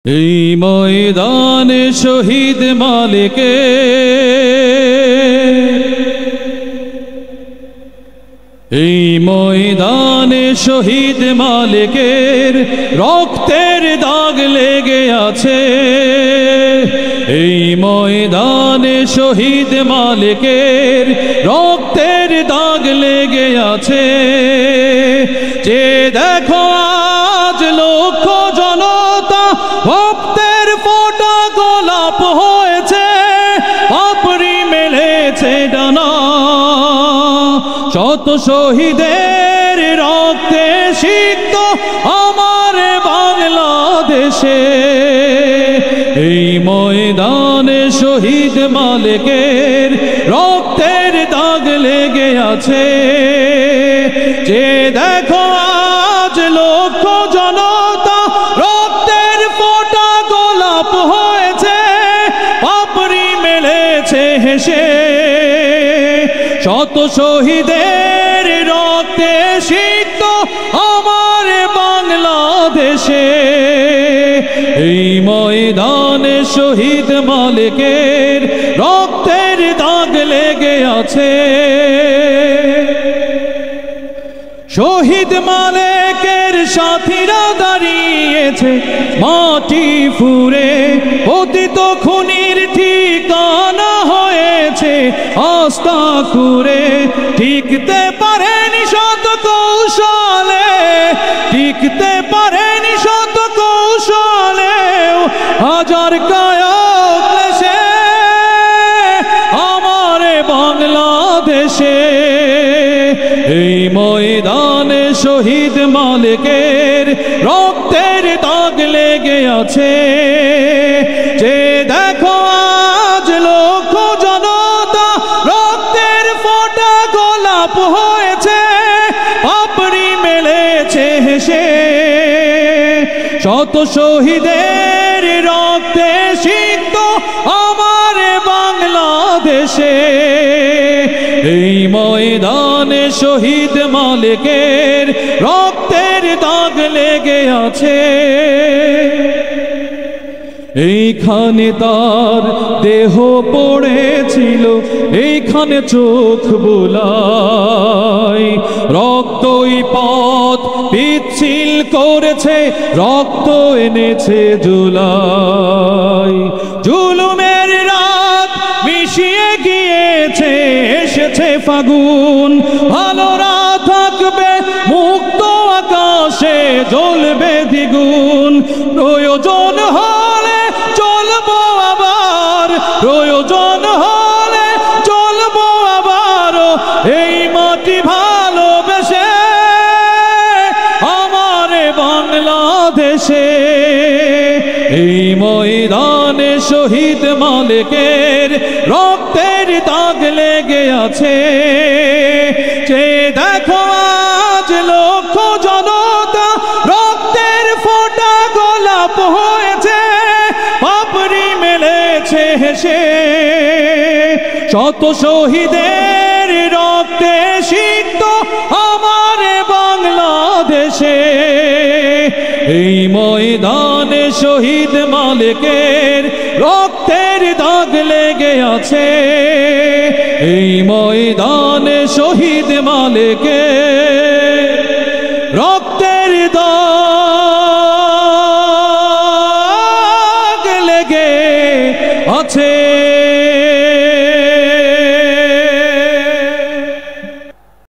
এই ময়দানে শহীদ মালিকে এই ময়দানে শহীদ মালিকের রক্তের দাগ লেগে আছে। এই ময়দানে শহীদ মালিকের রক্তের দাগ লেগে আছে। যে দেখো আজ লক্ষ জনতা ভক্তের ফোঁটা গোলাপ হয়েছে, পাপড়ি মেলেছে ডানা। শত শহীদের রক্তে সিক্ত আমার বাংলাদেশে। এই ময়দানে শহীদ মালিকের রক্তের দাগ লেগে আছে। যে দেখো আজ লক্ষ জনতা রক্তের ফোঁটা গোলাপ হয়েছে, পাপড়ি মেলেছে হেসে। শত শহীদের রক্তে সিক্ত আমার বাংলাদেশে। এই ময়দানে শহীদ মালিকের রক্তের দাগ লেগে আছে। শহীদ মালিকের সাথীরা দাঁড়িয়েছে মাটি ফুঁড়ে, পতিত খুনির ঠিকানা হয়েছে আস্থা খুঁড়ে। টিকতে পারেনি শত কৌশলে, টিকতে পারেনি শত কৌশলে, হাজার কায়ক দেশে আমার বাংলাদেশে। এই ময়দানে শহীদ মালিকের রক্তের দাগ লেগে আছে। যে দেখো আজ লক্ষ জনতা রক্তের ফোঁটা গোলাপ হয়েছে, পাপড়ি মেলেছে হেসে। শত শহীদের রক্তে সিক্ত আমার বাংলাদেশে। এই ময়দানে শহীদ মালিকের রক্তের দাগ লেগে আছে। এইখানে তার দেহ পড়েছিল, এইখানে চোখ বুলায়। রক্তই পথ পিচ্ছিল করেছে, রক্ত এনেছে জুলাই। জুলুমের রাত মিশিয়ে গিয়েছে, এসেছে ফাগুন। ভালোরা থাকবে মুক্ত আকাশে, জ্বলবে দ্বিগুণ। প্রয়োজন হলে চলবো আবার, প্রয়োজন হলে চলবো আবার। এই মাটি ভালোবেসে আমার বাংলাদেশে। এই ময়দানে শহীদ মালিকের রক্তের দাগ লেগে আছে। যে দেখো আজ লক্ষ জনতা রক্তের ফোঁটা গোলাপ হয়েছে, পাপড়ি মেলেছে হেসে। শত শহীদের রক্তে সিক্ত আমার বাংলাদেশে। এই ময়দানে শহীদ মালিকের রক্তের দাগ লেগে আছে। এই ময়দানে শহীদ মালিকের রক্তের দাগ লেগে আছে।